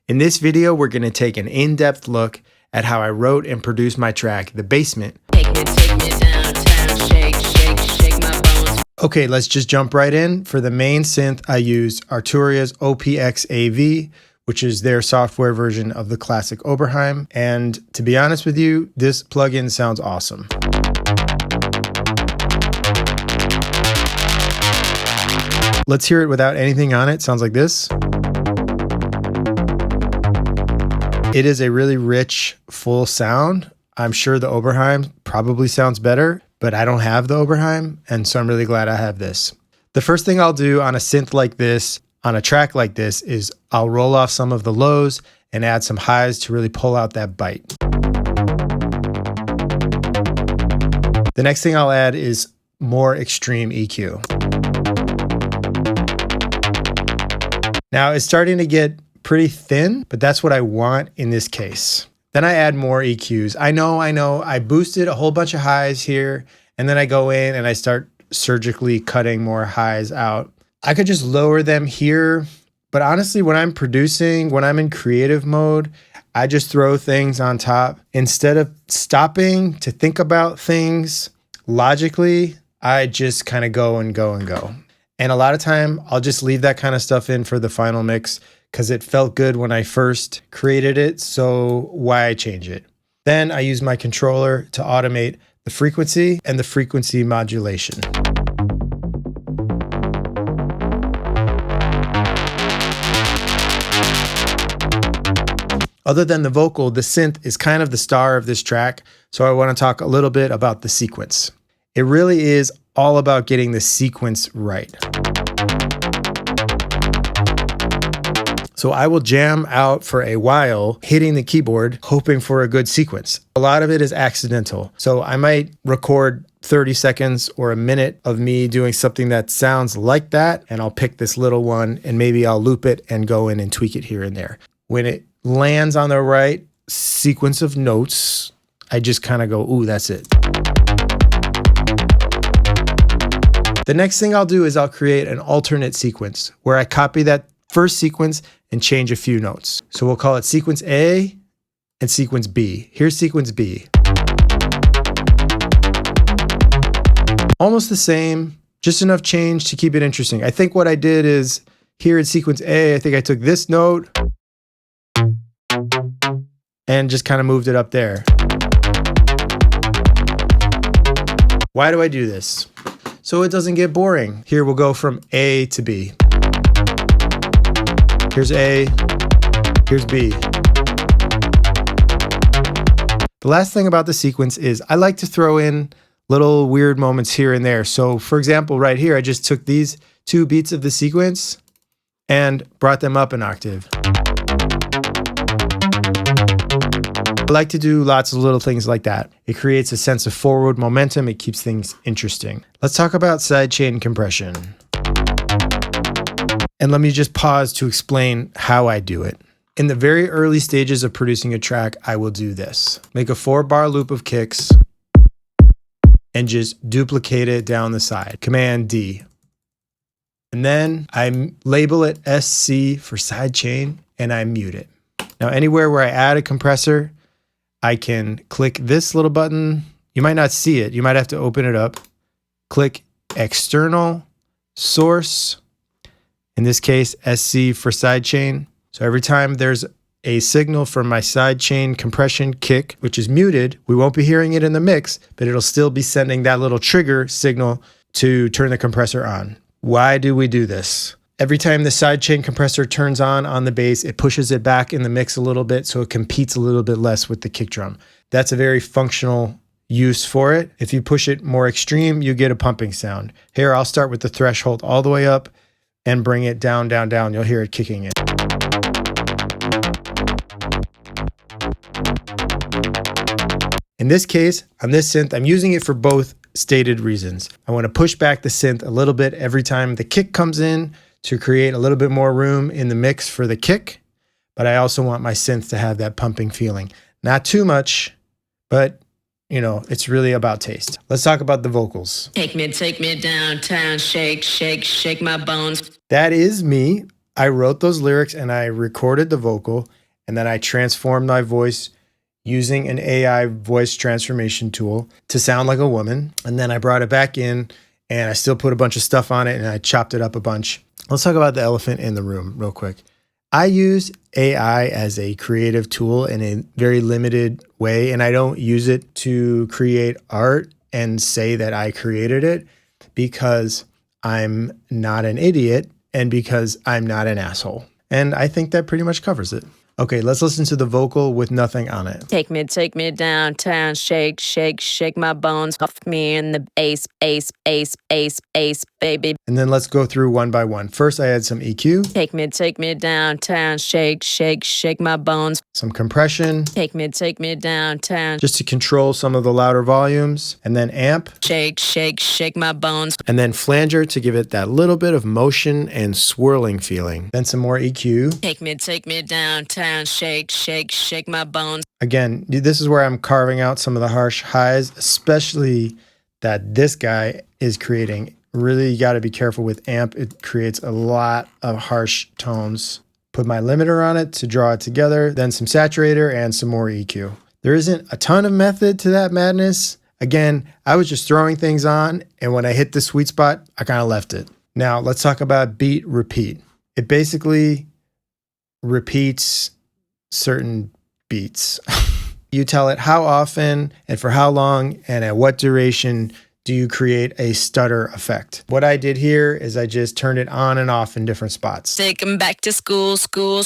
In this video, we're going to take an in-depth look at how I wrote and produced my track, The Basement. Take me downtown, shake, shake, shake my bones. Okay, let's just jump right in. For the main synth, I used Arturia's OP-Xa V, which is their software version of the classic Oberheim. And to be honest with you, this plugin sounds awesome. Let's hear it without anything on it. Sounds like this. It is a really rich, full sound. I'm sure the Oberheim probably sounds better, but I don't have the Oberheim, and so I'm really glad I have this. The first thing I'll do on a synth like this, on a track like this, is I'll roll off some of the lows and add some highs to really pull out that bite. The next thing I'll add is more extreme EQ. Now it's starting to get pretty thin, but that's what I want in this case. Then I add more EQs. I know, I boosted a whole bunch of highs here, and then I go in and I start surgically cutting more highs out. I could just lower them here, but honestly, when I'm producing, when I'm in creative mode, I just throw things on top. Instead of stopping to think about things logically, I just kind of go and go and go. And a lot of time, I'll just leave that kind of stuff in for the final mix because it felt good when I first created it, so why change it? Then I use my controller to automate the frequency and the frequency modulation. Other than the vocal, the synth is kind of the star of this track, so I want to talk a little bit about the sequence. It really is all about getting the sequence right. So I will jam out for a while, hitting the keyboard, hoping for a good sequence. A lot of it is accidental. So I might record 30 seconds or a minute of me doing something that sounds like that, and I'll pick this little one and maybe I'll loop it and go in and tweak it here and there. When it lands on the right sequence of notes, I just kind of go, ooh, that's it. The next thing I'll do is I'll create an alternate sequence where I copy that first sequence and change a few notes. So we'll call it sequence A and sequence B. Here's sequence B. Almost the same, just enough change to keep it interesting. I think what I did is here in sequence A, I think I took this note and just kind of moved it up there. Why do I do this? So it doesn't get boring. Here we'll go from A to B. Here's A, here's B. The last thing about the sequence is I like to throw in little weird moments here and there. So for example, right here, I just took these 2 beats of the sequence and brought them up an octave. I like to do lots of little things like that. It creates a sense of forward momentum. It keeps things interesting. Let's talk about sidechain compression. And let me just pause to explain how I do it. In the very early stages of producing a track, I will do this. Make a 4-bar loop of kicks and just duplicate it down the side. Command D. And then I label it SC for sidechain and I mute it. Now anywhere where I add a compressor, I can click this little button. You might not see it. You might have to open it up. Click External, Source, in this case, SC for sidechain. So every time there's a signal from my sidechain compression kick, which is muted, we won't be hearing it in the mix, but it'll still be sending that little trigger signal to turn the compressor on. Why do we do this? Every time the sidechain compressor turns on the bass, it pushes it back in the mix a little bit so it competes a little bit less with the kick drum. That's a very functional use for it. If you push it more extreme, you get a pumping sound. Here, I'll start with the threshold all the way up and bring it down, down, down. You'll hear it kicking in. In this case, on this synth, I'm using it for both stated reasons. I want to push back the synth a little bit every time the kick comes in to create a little bit more room in the mix for the kick, but I also want my synth to have that pumping feeling. Not too much, but you know, it's really about taste. Let's talk about the vocals. Take me downtown, shake, shake, shake my bones. That is me. I wrote those lyrics and I recorded the vocal, and then I transformed my voice using an AI voice transformation tool to sound like a woman. And then I brought it back in and I still put a bunch of stuff on it and I chopped it up a bunch. Let's talk about the elephant in the room real quick. I use AI as a creative tool in a very limited way, and I don't use it to create art and say that I created it, because I'm not an idiot and because I'm not an asshole. And I think that pretty much covers it. Okay, let's listen to the vocal with nothing on it. Take me downtown, shake, shake, shake my bones off me in the bass, bass, bass, bass, bass, baby. And then let's go through one by one. First, I add some EQ. Take me downtown, shake, shake, shake my bones. Some compression. Take me downtown, Just to control some of the louder volumes. And then amp. shake, shake, shake my bones. And then flanger to give it that little bit of motion and swirling feeling. Then some more EQ. Take me downtown, shake, shake, shake my bones. Again, this is where I'm carving out some of the harsh highs, especially that this guy is creating. Really, you got to be careful with amp. It creates a lot of harsh tones. Put my limiter on it to draw it together, then some saturator and some more EQ. There isn't a ton of method to that madness. Again, I was just throwing things on, and when I hit the sweet spot, I kind of left it. Now, let's talk about beat repeat. It basically repeats certain beats. You tell it how often and for how long and at what duration do you create a stutter effect. What I did here is I just turned it on and off in different spots. Take 'em back to school,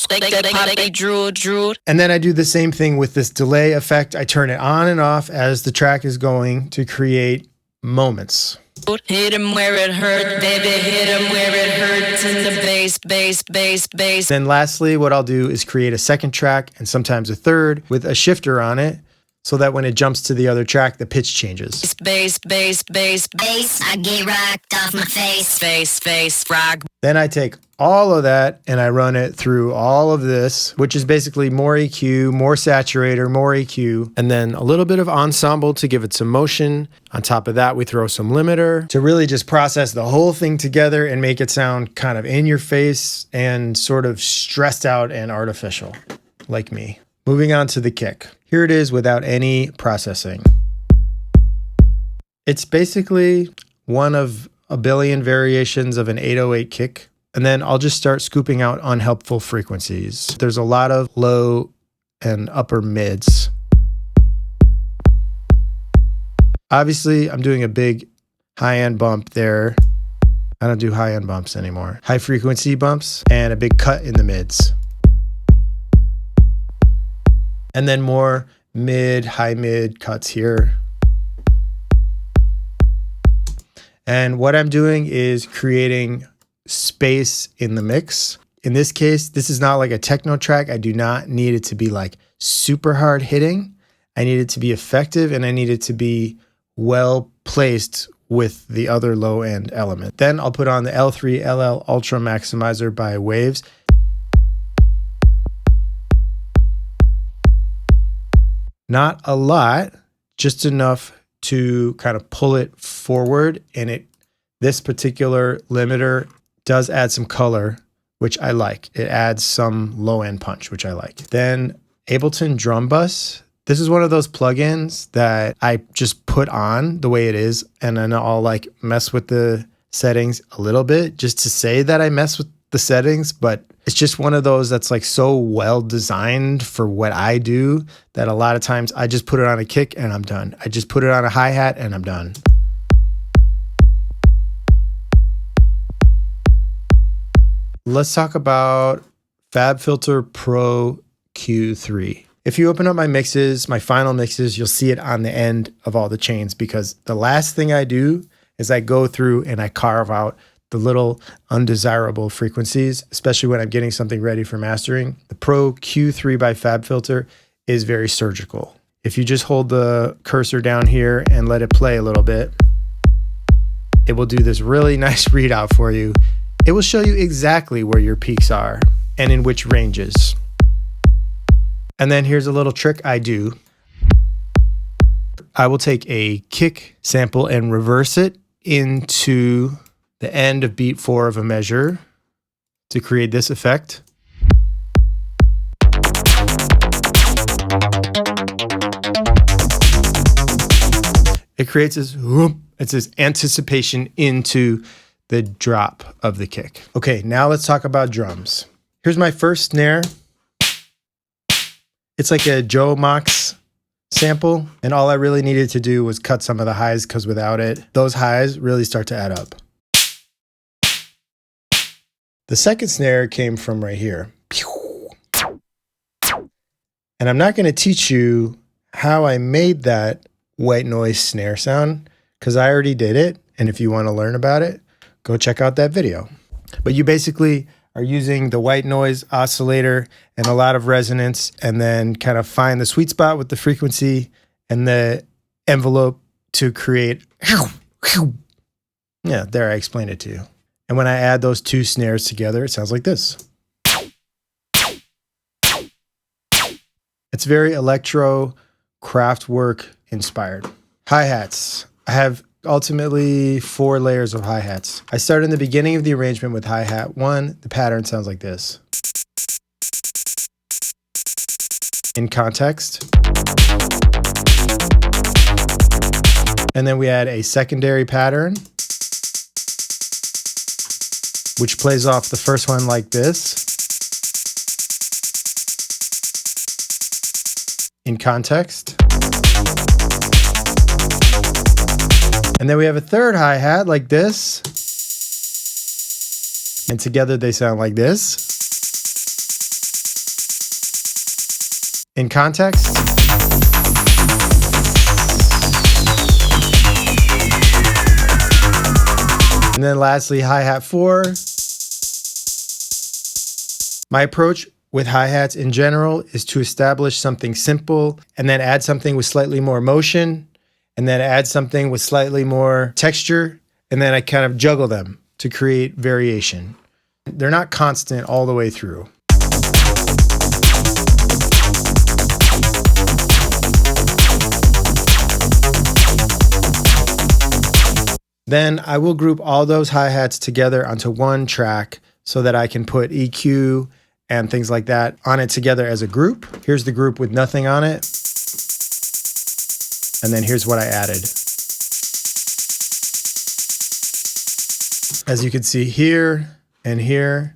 they drool. And then I do the same thing with this delay effect. I turn it on and off as the track is going to create moments. Hit 'em where it hurt, baby, hit 'em where it hurts in the bass, bass, bass, bass. Then lastly, what I'll do is create a second track and sometimes a third with a shifter on it, so that when it jumps to the other track, the pitch changes. Bass, bass, bass, bass. I get rocked off my face, face, face, rock. Then I take all of that and I run it through all of this, which is basically more EQ, more saturator, more EQ, and then a little bit of ensemble to give it some motion. On top of that, we throw some limiter to really just process the whole thing together and make it sound kind of in your face and sort of stressed out and artificial, like me. Moving on to the kick. Here it is without any processing. It's basically one of a billion variations of an 808 kick. And then I'll just start scooping out unhelpful frequencies. There's a lot of low and upper mids. Obviously, I'm doing a big high-end bump there. I don't do high-end bumps anymore. High frequency bumps and a big cut in the mids. And then more mid, high mid cuts here. And what I'm doing is creating space in the mix. In this case, this is not like a techno track. I do not need it to be like super hard hitting. I need it to be effective and I need it to be well placed with the other low end element. Then I'll put on the L3 LL Ultra Maximizer by Waves. Not a lot, just enough to kind of pull it forward. And this particular limiter does add some color, which I like. It adds some low end punch, which I like. Then Ableton Drum Bus. This is one of those plugins that I just put on the way it is. And then I'll like mess with the settings a little bit just to say that I mess with the settings, but it's just one of those that's like so well designed for what I do that a lot of times I just put it on a kick and I'm done. I just put it on a hi-hat and I'm done. Let's talk about FabFilter Pro Q3. If you open up my mixes, my final mixes, you'll see it on the end of all the chains, because the last thing I do is I go through and I carve out the little undesirable frequencies, especially when I'm getting something ready for mastering. The Pro Q3 by FabFilter is very surgical. If you just hold the cursor down here and let it play a little bit, it will do this really nice readout for you. It will show you exactly where your peaks are and in which ranges. And then here's a little trick I do. I will take a kick sample and reverse it into the end of beat 4 of a measure. to create this effect. It creates this whoop. It's this anticipation into the drop of the kick. Okay, now let's talk about drums. Here's my first snare. It's like a Joe Mox sample, and all I really needed to do was cut some of the highs, because without it, those highs really start to add up. The second snare came from right here. And I'm not going to teach you how I made that white noise snare sound, because I already did it. And if you want to learn about it, go check out that video. But you basically are using the white noise oscillator and a lot of resonance, and then kind of find the sweet spot with the frequency and the envelope to create. Yeah, there, I explained it to you. And when I add those two snares together, it sounds like this. It's very electro Kraftwerk inspired. Hi-hats. I have ultimately 4 layers of hi-hats. I start in the beginning of the arrangement with hi-hat 1. The pattern sounds like this. In context. And then we add a secondary pattern, which plays off the first one like this. In context. And then we have a third hi-hat like this. And together they sound like this. In context. And then lastly, hi-hat 4. My approach with hi-hats in general is to establish something simple and then add something with slightly more motion, and then add something with slightly more texture, and then I kind of juggle them to create variation. They're not constant all the way through. Then I will group all those hi-hats together onto one track so that I can put EQ and things like that on it together as a group. Here's the group with nothing on it. And then here's what I added. As you can see here and here,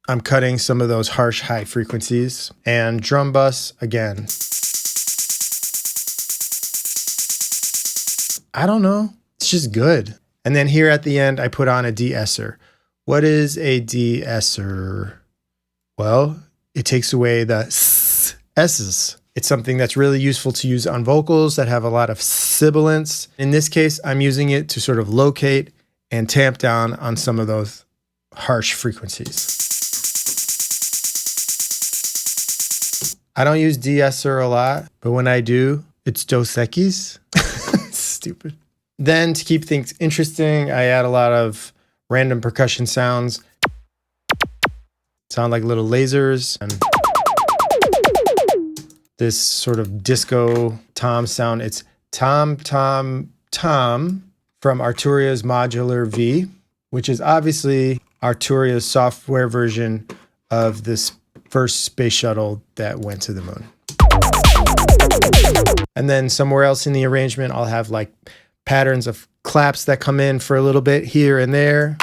I'm cutting some of those harsh high frequencies. And drum bus, again. I don't know, it's just good. And then here at the end, I put on a de-esser. What is a de-esser? Well, it takes away the S's. It's something that's really useful to use on vocals that have a lot of sibilance. In this case, I'm using it to sort of locate and tamp down on some of those harsh frequencies. I don't use de-esser a lot, but when I do, it's Dos Equis. Stupid. Then to keep things interesting, I add a lot of random percussion sounds. Sound like little lasers. And this sort of disco tom sound. It's tom, tom, tom from Arturia's Modular V, which is obviously Arturia's software version of this first space shuttle that went to the moon. And then somewhere else in the arrangement, I'll have like patterns of claps that come in for a little bit here and there.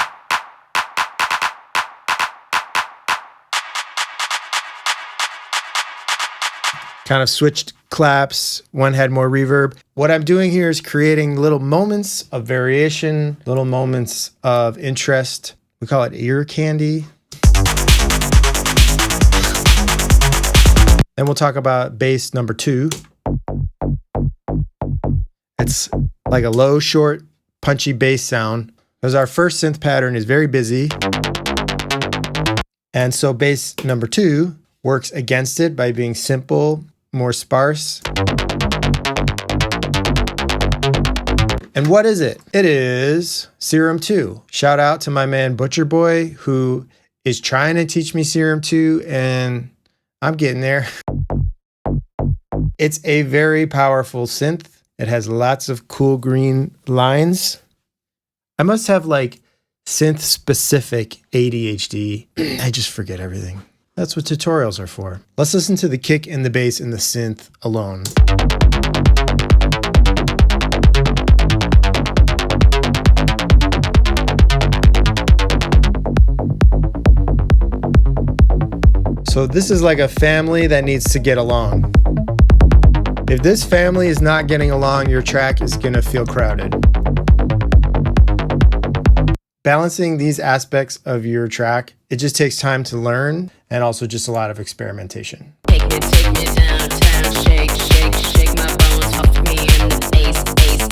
Kind of switched claps. One had more reverb. What I'm doing here is creating little moments of variation, little moments of interest. We call it ear candy. Then we'll talk about bass number 2. It's like a low, short, punchy bass sound. Because our first synth pattern is very busy. And so bass number 2 works against it by being simple, more sparse. And what is it? It is Serum 2. Shout out to my man Butcher Boy, who is trying to teach me Serum 2, and I'm getting there. It's a very powerful synth. It has lots of cool green lines. I must have like synth specific ADHD. I just forget everything. That's what tutorials are for. Let's listen to the kick and the bass in the synth alone. So this is like a family that needs to get along. If this family is not getting along, your track is gonna feel crowded. Balancing these aspects of your track, it just takes time to learn and also just a lot of experimentation. Take me downtown, shake, shake, shake my bones off me in the bass,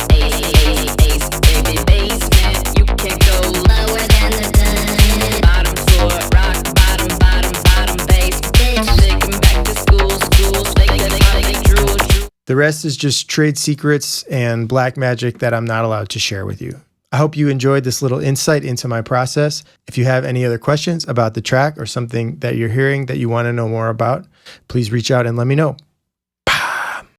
baby basement. You can't go lower than the dime. Bottom floor, rock, bottom bass. Bitch, taking back to school, shake, drool. The rest is just trade secrets and black magic that I'm not allowed to share with you. I hope you enjoyed this little insight into my process. If you have any other questions about the track or something that you're hearing that you want to know more about, please reach out and let me know.